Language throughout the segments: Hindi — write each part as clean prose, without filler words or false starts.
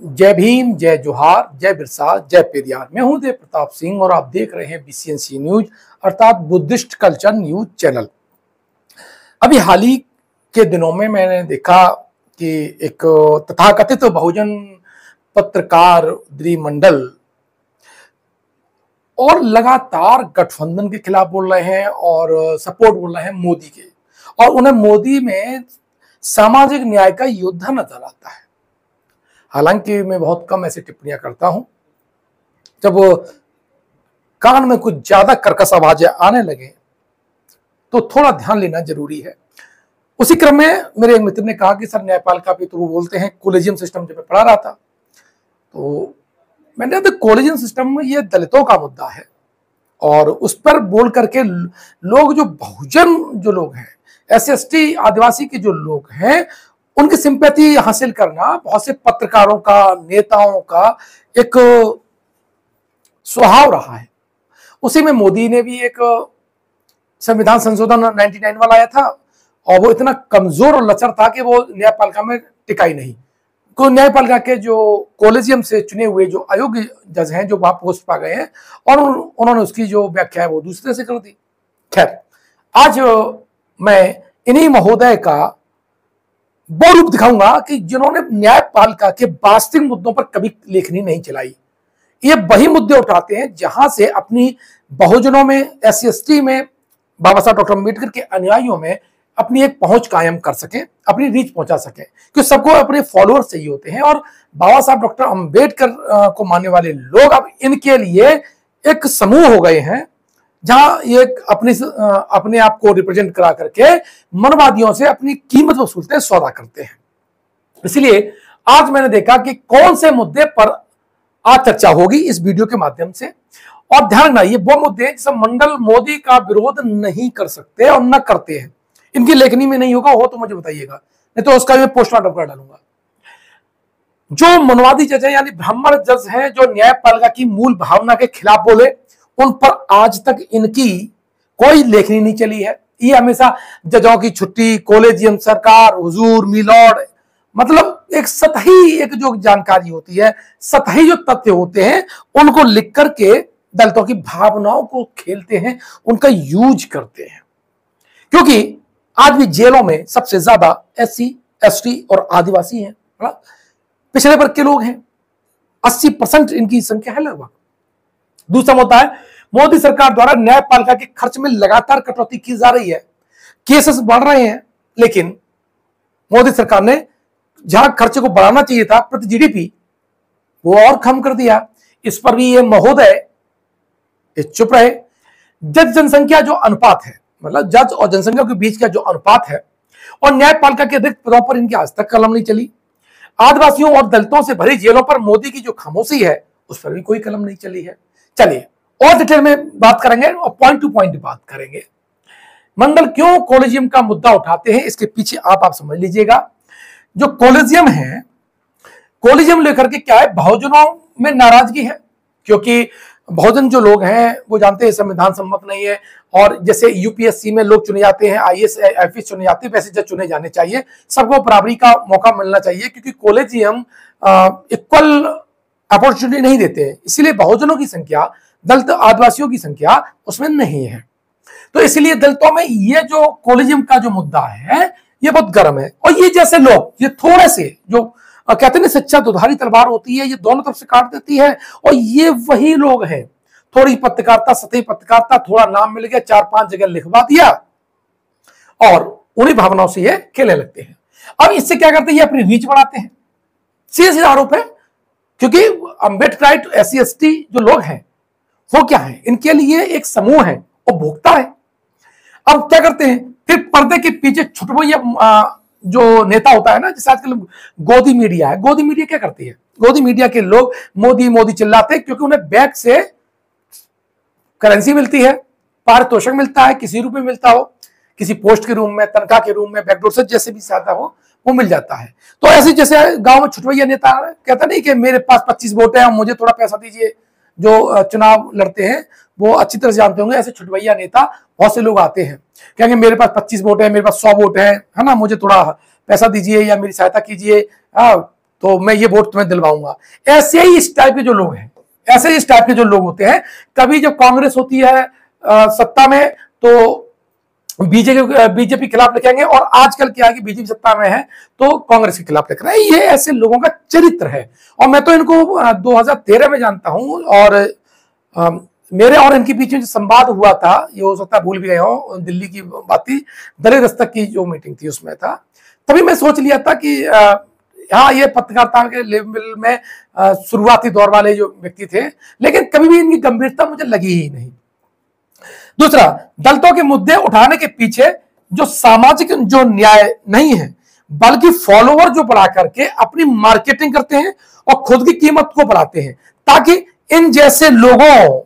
जय भीम, जय जोहार, जय बिरसा, जय पेरियार। मैं हूं देव प्रताप सिंह और आप देख रहे हैं BCNC न्यूज अर्थात बुद्धिस्ट कल्चर न्यूज चैनल। अभी हाल ही के दिनों में मैंने देखा कि एक तथाकथित बहुजन पत्रकार मंडल और लगातार गठबंधन के खिलाफ बोल रहे हैं और सपोर्ट बोल रहे हैं मोदी के, और उन्हें मोदी में सामाजिक न्याय का योद्धा नजर आता है। हालांकि मैं बहुत कम ऐसी टिप्पणियां करता हूं। जब कान में कुछ ज्यादा कर्कश आवाजें आने लगे तो थोड़ा ध्यान लेना जरूरी है। उसी क्रम में मेरे एक मित्र ने कहा कि सर न्यायपालिका पे तो वो बोलते हैं कोलेजियम सिस्टम, जब मैं पढ़ा रहा था तो मैंने कहा कोलेजियम सिस्टम में ये दलितों का मुद्दा है और उस पर बोल करके लोग जो बहुजन जो लोग हैं, SC/ST आदिवासी के जो लोग हैं, उनकी सिंपैथी हासिल करना बहुत से पत्रकारों का, नेताओं का एक स्वभाव रहा है। उसी में मोदी ने भी एक संविधान संशोधन 99 वाला आया था और वो इतना कमजोर और लचर था कि वो न्यायपालिका में टिका ही नहीं। को न्यायपालिका के जो कोलेजियम से चुने हुए जो अयोग्य जज हैं जो वहां पोस्ट पा गए हैं और उन्होंने उसकी जो व्याख्या है वो दूसरे से कर दी। खैर, आज मैं इन्हीं महोदय का वो रूप दिखाऊंगा कि जिन्होंने न्यायपालिका के वास्तविक मुद्दों पर कभी लेखनी नहीं चलाई। ये वही मुद्दे उठाते हैं जहां से अपनी बहुजनों में, SC/ST में, बाबा साहब डॉक्टर अम्बेडकर के अनुयायियों में अपनी एक पहुंच कायम कर सके, अपनी रीच पहुंचा सके, क्योंकि सबको अपने फॉलोअर्स चाहिए होते हैं। और बाबा साहब डॉक्टर अम्बेडकर को मानने वाले लोग अब इनके लिए एक समूह हो गए हैं जहां ये अपने आप को रिप्रेजेंट करा करके मनवादियों से अपनी कीमत वसूलते हैं, सौदा करते हैं। इसलिए आज मैंने देखा कि कौन से मुद्दे पर आज चर्चा होगी इस वीडियो के माध्यम से। और ध्यान रखना, ये वो मुद्दे जिस मंडल मोदी का विरोध नहीं कर सकते और न करते हैं। इनकी लेखनी में नहीं होगा, हो तो मुझे बताइएगा, नहीं तो उसका मैं पोस्टमार्टम कर डालूंगा। जो मनवादी जज हैं यानी ब्राह्मण जज हैं, जो न्यायपालिका की मूल भावना के खिलाफ बोले, उन पर आज तक इनकी कोई लेखनी नहीं चली है। ये हमेशा जजों की छुट्टी, कोलेजियम सरकार, हुजूर, मिलॉर्ड, मतलब एक सतही एक जो जानकारी होती है, सतही जो तथ्य होते हैं, उनको लिख करके दलितों की भावनाओं को खेलते हैं, उनका यूज करते हैं। क्योंकि आज भी जेलों में सबसे ज्यादा SC/ST और आदिवासी हैं, पिछड़े वर्ग के लोग हैं। 80% इनकी संख्या है लगभग। दूसरा मुद्दा है, मोदी सरकार द्वारा न्यायपालिका के खर्च में लगातार कटौती की जा रही है। केसेस बढ़ रहे हैं, लेकिन मोदी सरकार ने जहां खर्चे को बढ़ाना चाहिए था प्रति GDP, वो और कम कर दिया। इस पर भी ये महोदय चुप रहे। जज जनसंख्या जो अनुपात है, मतलब जज और जनसंख्या के बीच का जो अनुपात है, और न्यायपालिका के रिक्त पदों पर इनकी आज तक कलम नहीं चली। आदिवासियों और दलितों से भरी जेलों पर मोदी की जो खामोशी है, उस पर भी कोई कलम नहीं चली है। चलिए और डिटेल में बात करेंगे और पॉइंट टू पॉइंट बात करेंगे। मंडल क्यों कोलेजियम का मुद्दा उठाते हैं, इसके पीछे आप समझ लीजिएगा। जो कोलेजियम है, कोलेजियम लेकर के क्या है, बहुजनों में नाराजगी है, क्योंकि बहुजन जो लोग हैं वो जानते हैं संविधान सम्मत नहीं है। और जैसे UPSC में लोग चुने जाते हैं, IAS IPS चुने जाते हैं, वैसे जज चुने जाने चाहिए, सबको बराबरी का मौका मिलना चाहिए, क्योंकि कोलेजियम इक्वल अपॉर्चुनिटी नहीं देते हैं। इसलिए बहुजनों की संख्या, दलित आदिवासियों की संख्या उसमें नहीं है। तो इसलिए दलितों में ये जो कोलेजियम का जो मुद्दा है ये बहुत गर्म है। और ये जैसे लोग, ये थोड़े से जो कहते हैं शिक्षा दुधारी तलवार होती है, ये दोनों तरफ से काट देती है। और ये वही लोग हैं, थोड़ी पत्रकारिता, सतही पत्रकारिता, थोड़ा नाम मिल गया, 4-5 जगह लिखवा दिया और उन्हीं भावनाओं से ये खेलने लगते हैं। अब इससे क्या करते हैं, ये अपनी रीच बढ़ाते हैं। सीधा आरोप है, क्योंकि अम्बेडकराइट SC/ST जो लोग हैं वो क्या है, इनके लिए एक समूह है, वो भोगता है। अब क्या करते हैं, फिर पर्दे के पीछे छुटभैया जो नेता होता है ना, जैसे आजकल गोदी मीडिया है, गोदी मीडिया क्या करती है, गोदी मीडिया के लोग मोदी मोदी चिल्लाते हैं, क्योंकि उन्हें बैंक से करेंसी मिलती है, पारितोषिक मिलता है, किसी रूप में मिलता हो, किसी पोस्ट के रूप में, तनख्वाह के रूप में, बैकडोर से जैसे भी सहायता हो वो मिल जाता है। तो ऐसे जैसे गांव में छुटभैया नेता कहता नहीं कि मेरे पास 25 वोट है और मुझे थोड़ा पैसा दीजिए, जो चुनाव लड़ते हैं वो अच्छी तरह से जानते होंगे। ऐसे छुटभैया नेता बहुत से लोग आते हैं, कहेंगे मेरे पास 25 वोट है, मेरे पास 100 वोट है ना, मुझे थोड़ा पैसा दीजिए या मेरी सहायता कीजिए। तो मैं ये वोट तुम्हें दिलवाऊंगा। ऐसे ही इस टाइप के जो लोग हैं, ऐसे ही इस टाइप के जो लोग होते हैं, कभी जब कांग्रेस होती है सत्ता में तो बीजेपी खिलाफ लिखेंगे, और आजकल क्या है कि बीजेपी सत्ता में है तो कांग्रेस के खिलाफ लिख रहे हैं। ये ऐसे लोगों का चरित्र है, और मैं तो इनको 2013 में जानता हूं, और मेरे और इनके बीच में जो संवाद हुआ था, ये हो सकता है भूल भी गए हो, दिल्ली की बात थी, दलित दस्तक की जो मीटिंग थी उसमें था, तभी मैं सोच लिया था कि हाँ ये पत्रकारिता के लेवल में शुरुआती दौर वाले जो व्यक्ति थे, लेकिन कभी भी इनकी गंभीरता मुझे लगी ही नहीं। दूसरा, दलितों के मुद्दे उठाने के पीछे जो सामाजिक जो न्याय नहीं है, बल्कि फॉलोवर जो बढ़ा करके अपनी मार्केटिंग करते हैं और खुद की कीमत को बढ़ाते हैं, ताकि इन जैसे लोगों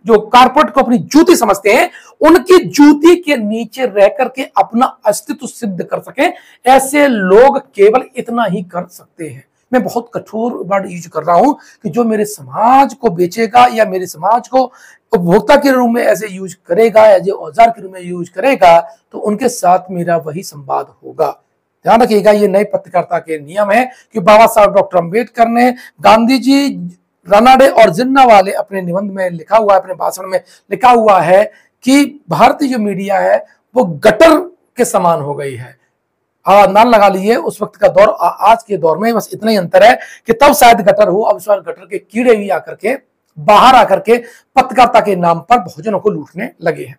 जो कारपोरेट को अपनी जूती समझते हैं, उनकी जूती के नीचे रह करके अपना अस्तित्व सिद्ध कर सकें। ऐसे लोग केवल इतना ही कर सकते हैं। मैं बहुत कठोर वर्ड यूज कर रहा हूं कि जो मेरे समाज को बेचेगा या मेरे समाज को उपभोक्ता के रूप में ऐसे यूज करेगा या जो औजार के रूप में यूज करेगा, तो उनके साथ मेरा वही संवाद होगा। ध्यान रखिएगा, ये नई पत्रकारिता के नियम है कि बाबा साहब डॉक्टर अंबेडकर ने, गांधी जी, रानाडे और जिन्ना वाले अपने निबंध में लिखा हुआ है, अपने भाषण में लिखा हुआ है कि भारतीय जो मीडिया है वो गटर के समान हो गई है। नाम लगा लिए उस वक्त का दौर आज के दौर में, बस इतना ही अंतर है कि तब शायद गटर हो, अब इस बार गटर के कीड़े भी आकर के बाहर आकर के पत्रकारिता के नाम पर बहुजनों को लूटने लगे हैं।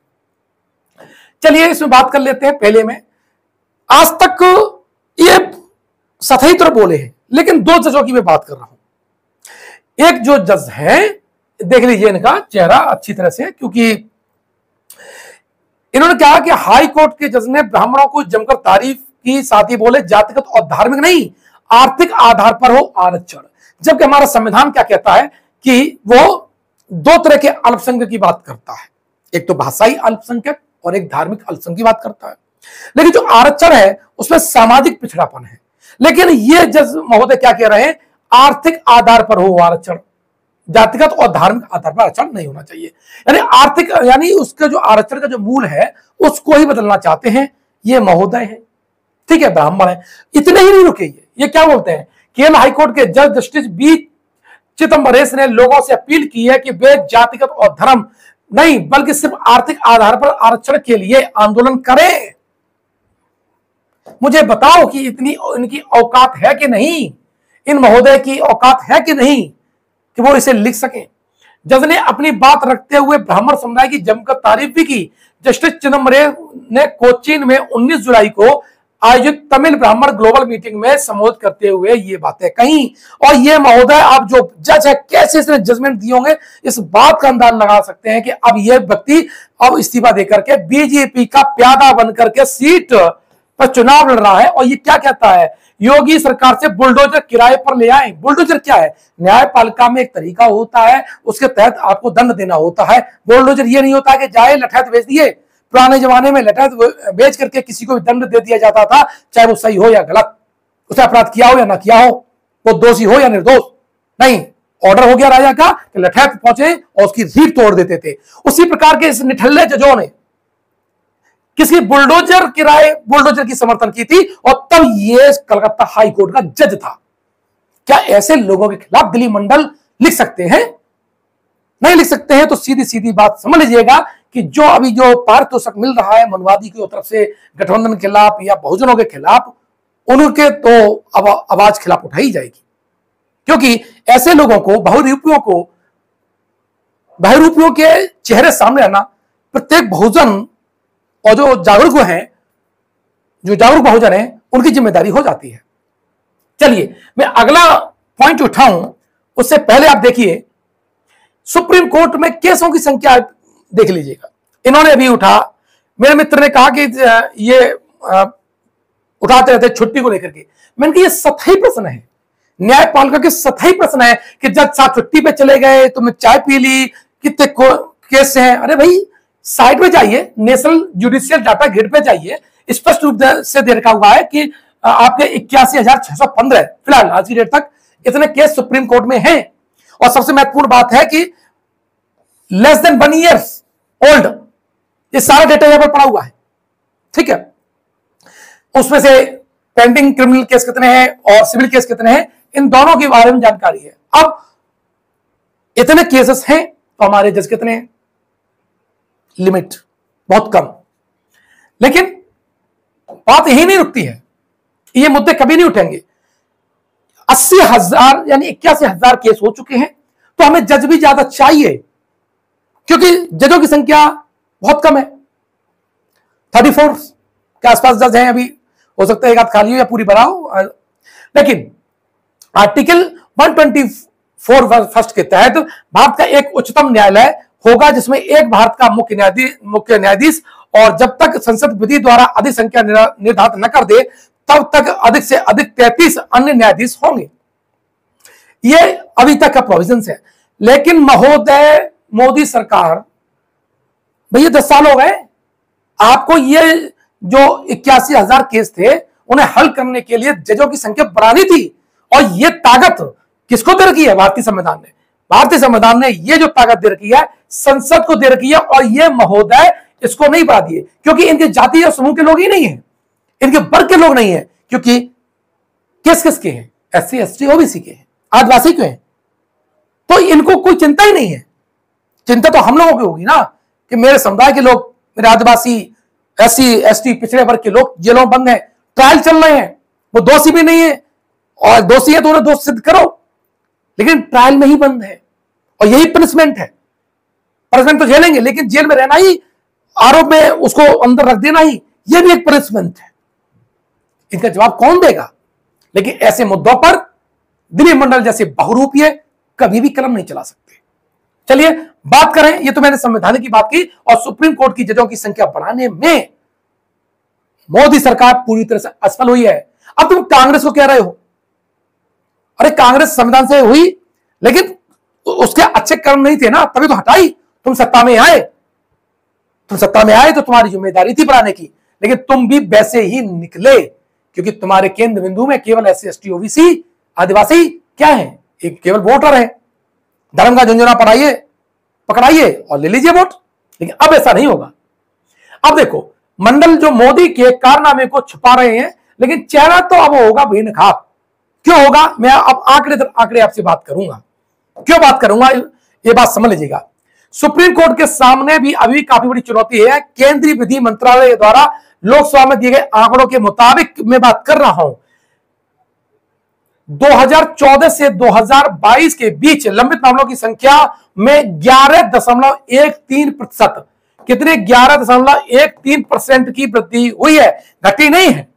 चलिए इसमें बात कर लेते हैं। पहले में आज तक ये सतही तरह बोले हैं, लेकिन दो जजों की मैं बात कर रहा हूं। एक जो जज है, देख लीजिए इनका चेहरा अच्छी तरह से, क्योंकि इन्होंने कहा कि हाई कोर्ट के जज ने ब्राह्मणों को जमकर तारीफ की, साथ ही बोले जातिगत और धार्मिक नहीं आर्थिक आधार पर हो आरक्षण। जबकि हमारा संविधान क्या कहता है कि वो दो तरह के अल्पसंख्यक की बात करता है, एक तो भाषाई अल्पसंख्यक और एक धार्मिक अल्पसंख्यक की बात करता है। लेकिन जो आरक्षण है उसमें सामाजिक पिछड़ापन है। लेकिन ये जज महोदय क्या कह रहे हैं, आर्थिक आधार पर हो आरक्षण, जातिगत और धार्मिक आधार पर आरक्षण नहीं होना चाहिए। यानी आर्थिक, यानी उसका जो आरक्षण का जो मूल है उसको ही बदलना चाहते हैं ये महोदय है। ठीक है, ब्राह्मण है। इतने ही नहीं रुके, ये क्या बोलते हैं, केरल हाईकोर्ट के जज जस्टिस बी चिदम्बरेश ने लोगों से अपील की है कि वे जातिगत और धर्म नहीं बल्कि सिर्फ आर्थिक आधार पर आरक्षण के लिए आंदोलन करें। मुझे बताओ कि इतनी इनकी औकात है कि नहीं, इन महोदय की औकात है कि नहीं कि वो इसे लिख सकें। जज ने अपनी बात रखते हुए ब्राह्मण समुदाय की जमकर तारीफ भी की। जस्टिस चिदम्बरेश ने कोचीन में 19 जुलाई को आयोजित तमिल ब्राह्मण ग्लोबल मीटिंग में संबोधित करते हुए ये बातें कही। और ये महोदय, आप जो जज है, कैसे इसने जजमेंट दिए होंगे, इस बात का अंदाज लगा सकते हैं कि अब यह व्यक्ति अब इस्तीफा देकर के बीजेपी का प्यादा बनकर के सीट पर चुनाव लड़ रहा है। और ये क्या कहता है, योगी सरकार से बुलडोजर किराए पर ले आए। बुलडोजर क्या है, न्यायपालिका में एक तरीका होता है, उसके तहत आपको दंड देना होता है। बुलडोजर ये नहीं होता कि जाए लठैत बेच दिए। पुराने जमाने में लठैत बेच करके किसी को भी दंड दे दिया जाता था, चाहे वो सही हो या गलत, उसने अपराध किया हो या ना किया हो, वो दोषी हो या निर्दोष। नहीं, ऑर्डर हो गया राजा का कि लठैत पहुंचे और उसकी रीढ़ तोड़ देते थे। उसी प्रकार के इस निठल्ले जजों ने किसी बुलडोजर की समर्थन की थी, और तब ये कलकत्ता हाई कोर्ट का जज था। क्या ऐसे लोगों के खिलाफ दिल्ली मंडल लिख सकते हैं? नहीं लिख सकते हैं। तो सीधी सीधी बात समझ लीजिएगा कि जो अभी जो पारितोषिक मिल रहा है मनवादी की तरफ से गठबंधन के खिलाफ या बहुजनों के खिलाफ, उनके तो अब आवाज खिलाफ उठाई जाएगी। क्योंकि ऐसे लोगों को, बहुरूपियों के चेहरे सामने आना प्रत्येक बहुजन और जो जागरूक हैं, जो जागरूक बहुजन हैं, उनकी जिम्मेदारी हो जाती है। चलिए मैं अगला पॉइंट उठाऊं, उससे पहले आप देखिए सुप्रीम कोर्ट में केसों की संख्या देख लीजिएगा। इन्होंने अभी उठा, मेरे मित्र ने कहा कि ये उठाते रहते छुट्टी को लेकर के। मैंने कहा ये सतही प्रश्न है, न्यायपालिका के सतही प्रश्न है कि जज साहब छुट्टी पे चले गए तो मैं चाय पी ली, कितने केस हैं। अरे भाई साइट पे जाइए, नेशनल जुडिशियल डाटा ग्रिड पे जाइए, स्पष्ट रूप से दे रखा हुआ है कि आपके 81,615 फिलहाल आज की डेट तक इतने केस सुप्रीम कोर्ट में हैं। और सबसे महत्वपूर्ण बात है कि लेस देन 1 ईयर्स ओल्ड, ये सारा डेटा यहां पर पड़ा हुआ है। ठीक है, उसमें से पेंडिंग क्रिमिनल केस कितने हैं और सिविल केस कितने हैं, इन दोनों के बारे में जानकारी है। अब इतने केसेस हैं तो हमारे जज कितने हैं? लिमिट बहुत कम। लेकिन बात यही नहीं रुकती है, ये मुद्दे कभी नहीं उठेंगे। 80,000 यानी 81,000 केस हो चुके हैं, तो हमें जज भी ज्यादा चाहिए, क्योंकि जजों की संख्या बहुत कम है। 34 के आसपास जज हैं अभी, हो सकता है एक आध खाली हो या पूरी भराओ। लेकिन आर्टिकल 124 फर्स्ट के तहत भारत का एक उच्चतम न्यायालय होगा, जिसमें एक भारत का मुख्य न्यायाधीश, और जब तक संसद विधि द्वारा अधिक संख्या निर्धारित न कर दे तब तक अधिक से अधिक 33 अन्य न्यायाधीश होंगे। ये अभी तक का प्रोविजन है। लेकिन महोदय मोदी सरकार, भैया 10 साल हो गए आपको, ये जो 81,000 केस थे उन्हें हल करने के लिए जजों की संख्या बढ़ानी थी, और ये ताकत किसको दे रखी है? भारतीय संविधान ने। भारतीय संविधान ने ये जो ताकत दे रखी है संसद को दे रखी है, और ये महोदय इसको नहीं बढ़ा दिए, क्योंकि इनके जातीय समूह के लोग ही नहीं है, इनके वर्ग के लोग नहीं है। क्योंकि किसके हैं? SC ST OBC के हैं, आदिवासी के हैं, तो इनको कोई चिंता ही नहीं है। चिंता तो हम लोगों की होगी ना, कि मेरे समुदाय के लोग, मेरे आदिवासी, SC ST पिछड़े वर्ग के लोग जेलों बंद हैं, ट्रायल चल रहे हैं, वो दोषी भी नहीं है, और दोषी है तो उन्हें दोष सिद्ध करो, लेकिन ट्रायल में ही बंद है, और यही पनिशमेंट है। पनिशमेंट तो झेलेंगे, लेकिन जेल में रहना ही, आरोप में उसको अंदर रख देना ही, यह भी एक पनिशमेंट है। इनका जवाब कौन देगा? लेकिन ऐसे मुद्दों पर दिलीप मंडल जैसे बहुरूपीय कभी भी कलम नहीं चला सकते। चलिए बात करें, ये तो मैंने संवैधानिक की बात की, और सुप्रीम कोर्ट की जजों की संख्या बढ़ाने में मोदी सरकार पूरी तरह से असफल हुई है। अब तुम कांग्रेस को कह रहे हो, अरे कांग्रेस संविधान से हुई, लेकिन उसके अच्छे कर्म नहीं थे ना, तभी तो हटाई। तुम सत्ता में आए, तो तुम्हारी जिम्मेदारी थी बढ़ाने की, लेकिन तुम भी वैसे ही निकले, क्योंकि तुम्हारे केंद्र बिंदु में केवल SC ST OBC आदिवासी क्या है? एक केवल वोटर है। धर्म का झुंझुना पकड़ाइए और ले लीजिए वोट। लेकिन अब ऐसा नहीं होगा। अब देखो, मंडल जो मोदी के कारनामे को छुपा रहे हैं, लेकिन चेहरा तो अब होगा बेनकाब। क्यों होगा? मैं अब आंकड़े आपसे बात करूंगा। क्यों बात करूंगा, ये बात समझ लीजिएगा। सुप्रीम कोर्ट के सामने भी अभी काफी बड़ी चुनौती है। केंद्रीय विधि मंत्रालय द्वारा लोकसभा में दिए गए आंकड़ों के मुताबिक मैं बात कर रहा हूं, 2014 से 2022 के बीच लंबित मामलों की संख्या में 11.13%, कितने? 11.13% की वृद्धि हुई है, घटी नहीं है।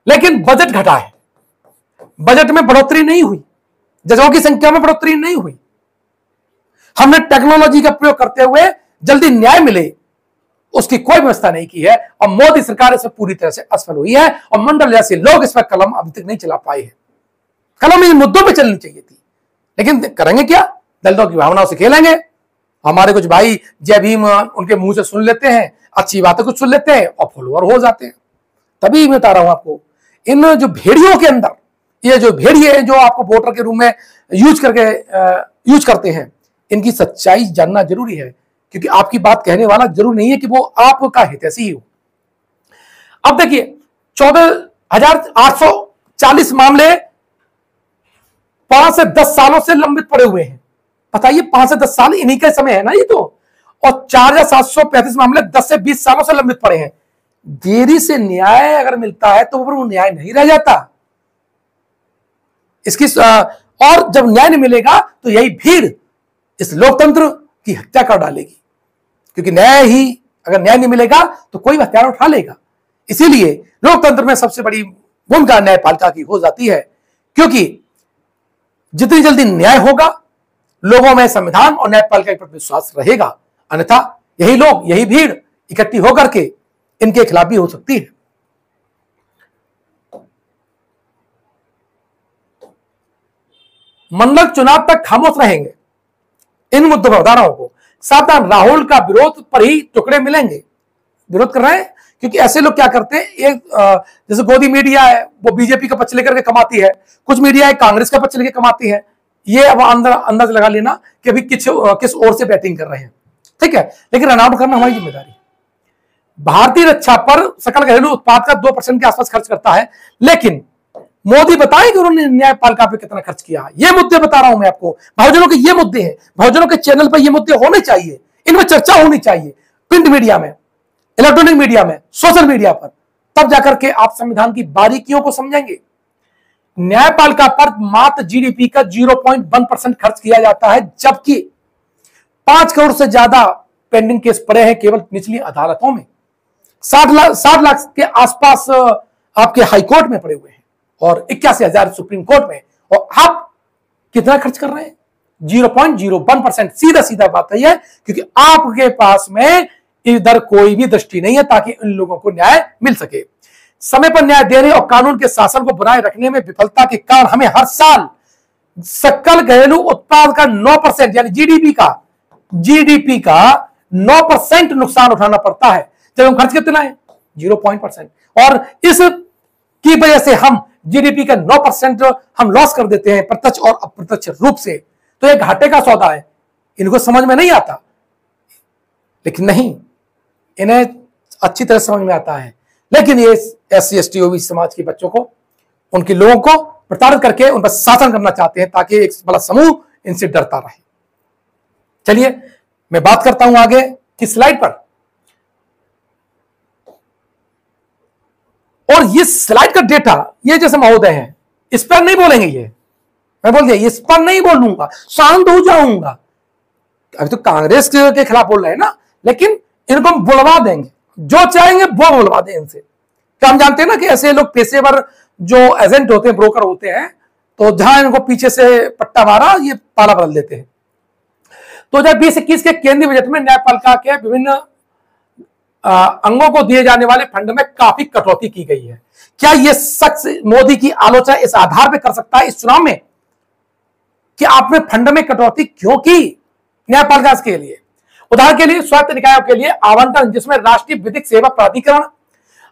लेकिन बजट घटा है, बजट में बढ़ोतरी नहीं हुई, जजों की संख्या में बढ़ोतरी नहीं हुई। हमने टेक्नोलॉजी का प्रयोग करते हुए जल्दी न्याय मिले, उसकी कोई व्यवस्था नहीं की है, और मोदी सरकार इसमें पूरी तरह से असफल हुई है, और मंडल जैसे लोग इस पर कलम अभी तक नहीं चला पाए हैं। कलम इन मुद्दों पे चलनी चाहिए थी, लेकिन करेंगे क्या? दलितों की भावनाओं से खेलेंगे। हमारे कुछ भाई जय भीम उनके मुंह से सुन लेते हैं, अच्छी बातें कुछ सुन लेते हैं और फॉलोअर हो जाते हैं। तभी मैं बता रहा हूं आपको, इन जो भेड़ियों के अंदर, ये जो भेड़िए जो आपको वोटर के रूप में यूज करते हैं, इनकी सच्चाई जानना जरूरी है, क्योंकि आपकी बात कहने वाला जरूर नहीं है कि वो आपका हितैषी ही हो। अब देखिए, 14,840 मामले 5 से 10 सालों से लंबित पड़े हुए हैं। बताइए, 5 से 10 साल इन्हीं का समय है ना ये तो। और 4,735 मामले 10 से 20 सालों से लंबित पड़े हैं। देरी से न्याय अगर मिलता है तो वो न्याय नहीं रह जाता इसकी। और जब न्याय नहीं मिलेगा तो यही भीड़ इस लोकतंत्र की हत्या कर डालेगी, क्योंकि अगर न्याय नहीं मिलेगा तो कोई हथियार उठा लेगा। इसीलिए लोकतंत्र में सबसे बड़ी भूमिका न्यायपालिका की हो जाती है, क्योंकि जितनी जल्दी न्याय होगा, लोगों में संविधान और न्यायपालिका के प्रति विश्वास रहेगा, अन्यथा यही लोग, यही भीड़ इकट्ठी होकर के इनके खिलाफ भी हो सकती है। मंडल चुनाव तक खामोश रहेंगे इन मुद्दों पर बता रहा हूं। सावधान, राहुल का विरोध पर ही टुकड़े मिलेंगे। विरोध कर रहे हैं क्योंकि ऐसे लोग क्या करते हैं, एक जैसे गोदी मीडिया है वो बीजेपी का पक्ष लेकर के कमाती है, कुछ मीडिया है कांग्रेस का पक्ष लेकर कमाती है। ये अब अंदाज लगा लेना कि अभी किस ओर से बैटिंग कर रहे हैं, ठीक है। लेकिन रन आउट करना हमारी जिम्मेदारी है। भारतीय रक्षा पर सकल घरेलू उत्पाद का 2% के आसपास खर्च करता है, लेकिन मोदी बताएं कि उन्होंने न्यायपालिका पे कितना खर्च किया। ये मुद्दे बता रहा हूं मैं आपको, बहुजनों के ये मुद्दे हैं, बहुजनों के चैनल पर ये मुद्दे होने चाहिए, इनमें चर्चा होनी चाहिए, प्रिंट मीडिया में, इलेक्ट्रॉनिक मीडिया में, सोशल मीडिया पर, तब जाकर के आप संविधान की बारीकियों को समझेंगे। न्यायपालिका पर मात्र जीडीपी का 0.1% खर्च किया जाता है, जबकि 5 करोड़ से ज्यादा पेंडिंग केस पड़े हैं केवल निचली अदालतों में। 60 लाख के आसपास आपके हाईकोर्ट में पड़े हुए हैं और 81,000 सुप्रीम कोर्ट में, और आप कितना खर्च कर रहे हैं? 0.01%। सीधा सीधा बात है, क्योंकि आपके पास में इधर कोई भी दृष्टि नहीं है ताकि इन लोगों को न्याय मिल सके। समय पर न्याय देने और कानून के शासन को बनाए रखने में विफलता के कारण हमें हर साल सकल घरेलू उत्पाद का 9% यानी जीडीपी का 9% नुकसान उठाना पड़ता है, जब हम खर्च कितना है 0%। और इस की वजह से हम जीडीपी का 9% हम लॉस कर देते हैं प्रत्यक्ष और अप्रत्यक्ष रूप से। तो ये घाटे का सौदा है, इनको समझ में नहीं आता, लेकिन नहीं, इन्हें अच्छी तरह समझ में आता है। लेकिन ये SC ST OBC समाज के बच्चों को, उनके लोगों को प्रताड़ित करके उन पर शासन करना चाहते हैं ताकि एक बड़ा समूह इनसे डरता रहे। चलिए मैं बात करता हूं आगे की स्लाइड पर, और ये स्लाइड का डेटा ये जैसे महोदय हैं, इस पर नहीं बोलेंगे, ये मैं बोल दिया, इस पर नहीं बोलूंगा, शांत हो जाऊंगा। अभी तो कांग्रेस के खिलाफ बोल रहे हैं ना, लेकिन इनको हम बुलवा देंगे, जो चाहेंगे वो बुलवा दें इनसे। क्या हम जानते हैं ना कि ऐसे लोग पेशेवर जो एजेंट होते हैं, ब्रोकर होते हैं, तो जहां इनको पीछे से पट्टा मारा ये पाला बदल देते हैं। 2020-21 के केंद्रीय बजट में न्यायपालिका के विभिन्न अंगों को दिए जाने वाले फंड में काफी कटौती की गई है। क्या यह शख्स मोदी की आलोचना इस आधार पर कर सकता है इस चुनाव में कि आपने फंड में कटौती क्यों की न्यायपालिका के लिए? उदाहरण के लिए स्वायत्त निकायों के लिए आवंटन, जिसमें राष्ट्रीय विधिक सेवा प्राधिकरण,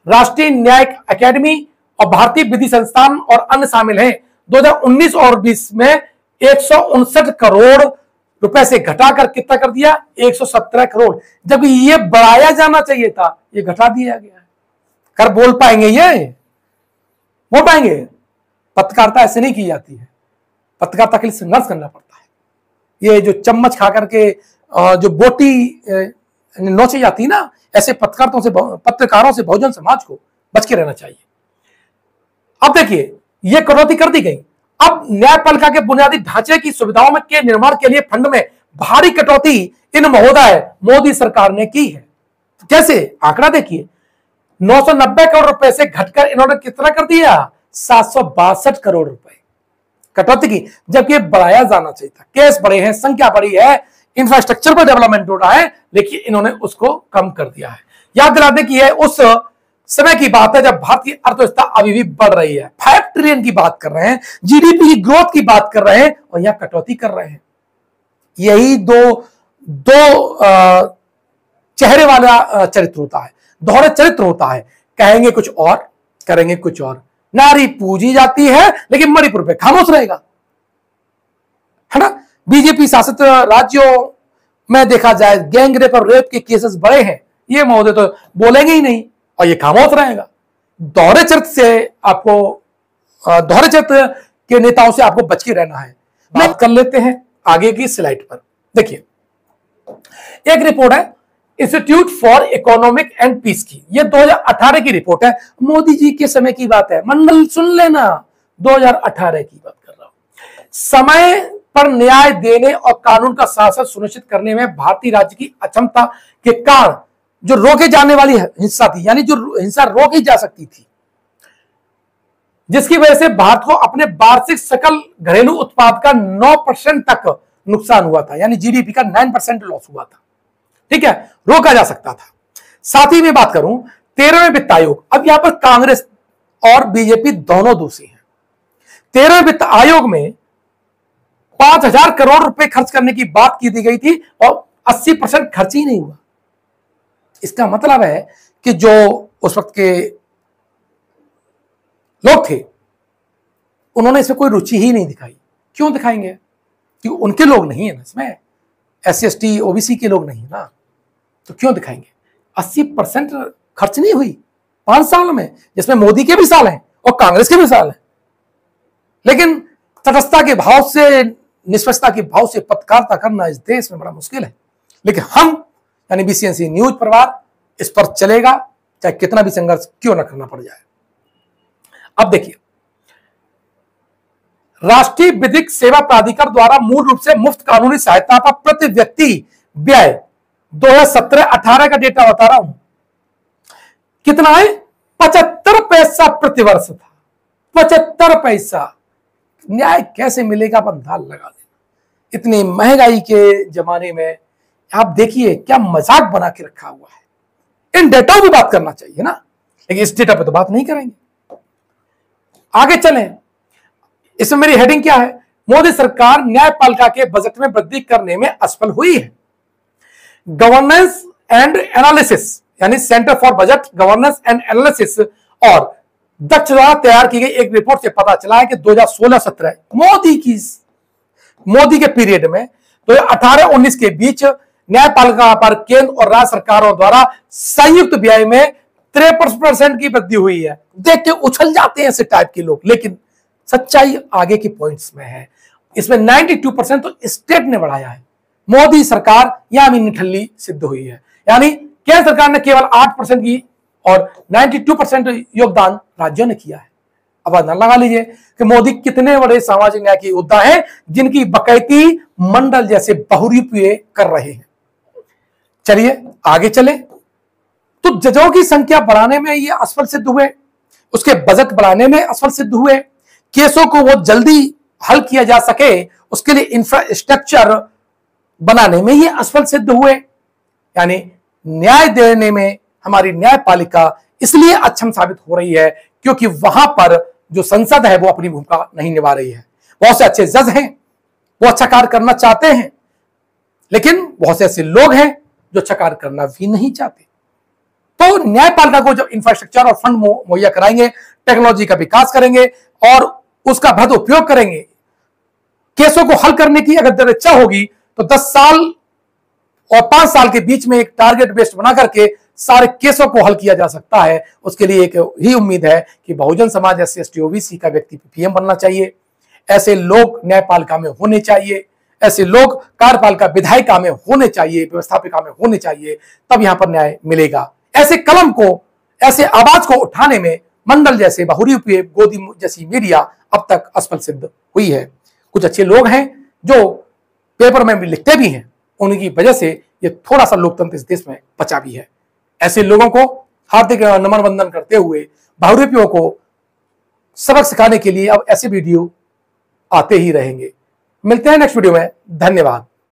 राष्ट्रीय न्यायिक अकेडमी और भारतीय विधि संस्थान और अन्य शामिल हैं, 2019 और 20 में 159 करोड़ रुपए से घटाकर कितना कर दिया? 117 करोड़, जबकि ये बढ़ाया जाना चाहिए था, ये घटा दिया गया है। कर बोल पाएंगे? ये बोल पाएंगे? पत्रकारिता ऐसे नहीं की जाती है, पत्रकारिता के लिए संघर्ष करना पड़ता है। ये जो चम्मच खा करके जो बोटी नोची जाती है ना, ऐसे पत्रकारों से बहुजन समाज को बच के रहना चाहिए। अब देखिए ये कटौती कर दी गई। अब न्यायपालिका के बुनियादी ढांचे की सुविधाओं में के निर्माण के लिए फंड में भारी कटौती इन महोदय मोदी सरकार ने की है। कैसे? आंकड़ा देखिए, 990 करोड़ रुपए से घटकर इन्होंने कितना कर दिया? 762 करोड़ रुपए कटौती की, जबकि बढ़ाया जाना चाहिए था। केस बढ़े हैं, संख्या बढ़ी है, इंफ्रास्ट्रक्चर पर डेवलपमेंट हो रहा है, लेकिन इन्होंने उसको कम कर दिया है। याद दिला दें कि यह उस समय की बात है जब भारतीय अर्थव्यवस्था अभी भी बढ़ रही है, 5 ट्रिलियन की बात कर रहे हैं, जीडीपी की ग्रोथ की बात कर रहे हैं, और यहां कटौती कर रहे हैं। यही दो चेहरे वाला चरित्र होता है, दोहरे चरित्र होता है। कहेंगे कुछ और, करेंगे कुछ और। नारी पूजी जाती है लेकिन मणिपुर पे खामोश रहेगा, है ना। बीजेपी शासित राज्यों में देखा जाए गैंग रेप और रेप के केसेस बड़े हैं, ये महोदय तो बोलेंगे ही नहीं और ये खामोश रहेगा। दोहरे चरित्र से आपको, दोहरे चरित्र के नेताओं से आपको बच के रहना है। बात कर लेते हैं आगे की स्लाइड पर। देखिए एक रिपोर्ट है institute for economic and peace की, ये 2018 की रिपोर्ट है, मोदी जी के समय की बात है। मंडल सुन लेना, 2018 की बात कर रहा हूं। समय पर न्याय देने और कानून का शासन सुनिश्चित करने में भारतीय राज्य की अक्षमता के कारण जो रोके जाने वाली हिंसा थी, यानी जो हिंसा रोकी जा सकती थी, जिसकी वजह से भारत को अपने वार्षिक सकल घरेलू उत्पाद का 9% तक नुकसान हुआ था, यानी जीडीपी का 9% लॉस हुआ था। ठीक है, रोका जा सकता था। साथ ही में बात करूं 13वें वित्त आयोग, अब यहां पर कांग्रेस और बीजेपी दोनों दोषी हैं। 13वें वित्त आयोग में 5,000 करोड़ रुपए खर्च करने की बात की दी गई थी और 80% खर्च ही नहीं हुआ। इसका मतलब है कि जो उस वक्त के लोग थे उन्होंने इसमें कोई रुचि ही नहीं दिखाई। क्यों दिखाएंगे? क्योंकि उनके लोग नहीं है ना इसमें, SC ST OBC के लोग नहीं ना, तो क्यों दिखाएंगे? 80% खर्च नहीं हुई 5 साल में, जिसमें मोदी के भी साल हैं और कांग्रेस के भी साल हैं। लेकिन तटस्थता के भाव से, निष्पक्षता के भाव से पत्रकारिता करना इस देश में बड़ा मुश्किल है। लेकिन हम यानी बीसीएनसी न्यूज परिवार इस पर चलेगा, चाहे कितना भी संघर्ष क्यों न करना पड़ जाए। अब देखिए, राष्ट्रीय विधिक सेवा प्राधिकरण द्वारा मूल रूप से मुफ्त कानूनी सहायता पर प्रति व्यक्ति व्यय 2017-18 का डेटा बता रहा हूं, कितना है? 75 पैसा प्रति वर्ष था। 75 पैसा। न्याय कैसे मिलेगा? आप अंदाज लगा लेना। इतनी महंगाई के जमाने में आप देखिए क्या मजाक बना के रखा हुआ है। इन डेटा भी बात करना चाहिए ना, लेकिन इस डेटा पे तो बात नहीं करेंगे। आगे चलें। इसमें मेरी हेडिंग क्या है? मोदी सरकार न्यायपालिका के बजट में वृद्धि करने में असफल हुई है। गवर्नेंस एंड एनालिसिस यानी centre for budget governance and analysis और दक्ष द्वारा तैयार की गई एक रिपोर्ट से पता चला है कि 2016-17 मोदी के पीरियड में 2018-19 के बीच न्यायपालिका पर केंद्र और राज्य सरकारों द्वारा संयुक्त व्यय में 53% की वृद्धि हुई है। देख के उछल जाते हैं ऐसे टाइप के लोग, लेकिन सच्चाई आगे के पॉइंट्स में है। इसमें 92% तो स्टेट ने बढ़ाया है। मोदी सरकार यहां भी निठल्ली सिद्ध हुई है। यानी केंद्र सरकार ने केवल 8% की और 92% योगदान राज्यों ने किया है। अब अंदाजा लगा लीजिए कि मोदी कितने बड़े सामाजिक न्याय के योद्धा हैं, जिनकी बकैती मंडल जैसे बहुरूपीय कर रहे हैं। चलिए आगे चले। तो जजों की संख्या बढ़ाने में ये असफल सिद्ध हुए, उसके बजट बढ़ाने में असफल सिद्ध हुए, केसों को वो जल्दी हल किया जा सके उसके लिए इंफ्रास्ट्रक्चर बनाने में ये असफल सिद्ध हुए। यानी न्याय देने में हमारी न्यायपालिका इसलिए अक्षम साबित हो रही है क्योंकि वहां पर जो संसद है वो अपनी भूमिका नहीं निभा रही है। बहुत से अच्छे जज हैं, वो अच्छा कार्य करना चाहते हैं, लेकिन बहुत से ऐसे लोग हैं जो अच्छा कार्य करना भी नहीं चाहते। तो न्यायपालिका को जब इंफ्रास्ट्रक्चर और फंड मुहैया कराएंगे, टेक्नोलॉजी का विकास करेंगे और उसका भरत उपयोग करेंगे, केसों को हल करने की अगर इच्छा होगी तो 10 साल और 5 साल के बीच में एक टारगेट बेस्ड बना करके सारे केसों को हल किया जा सकता है। उसके लिए एक ही उम्मीद है कि Bahujan Samaj SC ST OBC का व्यक्ति PM बनना चाहिए। ऐसे लोग न्यायपालिका में होने चाहिए, ऐसे लोग कार्यपालिका विधायिका में होने चाहिए, व्यवस्थापिका में होने चाहिए, तब यहां पर न्याय मिलेगा। ऐसे कलम को, ऐसे आवाज को उठाने में मंडल जैसे बहुरूपीय गोदी जैसी मीडिया अब तक असफल सिद्ध हुई है। कुछ अच्छे लोग हैं जो पेपर में भी लिखते भी हैं, उनकी वजह से ये थोड़ा सा लोकतंत्र इस देश में बचा भी है। ऐसे लोगों को हार्दिक नमन वंदन करते हुए बहुरूपियों को सबक सिखाने के लिए अब ऐसे वीडियो आते ही रहेंगे। मिलते हैं नेक्स्ट वीडियो में। धन्यवाद।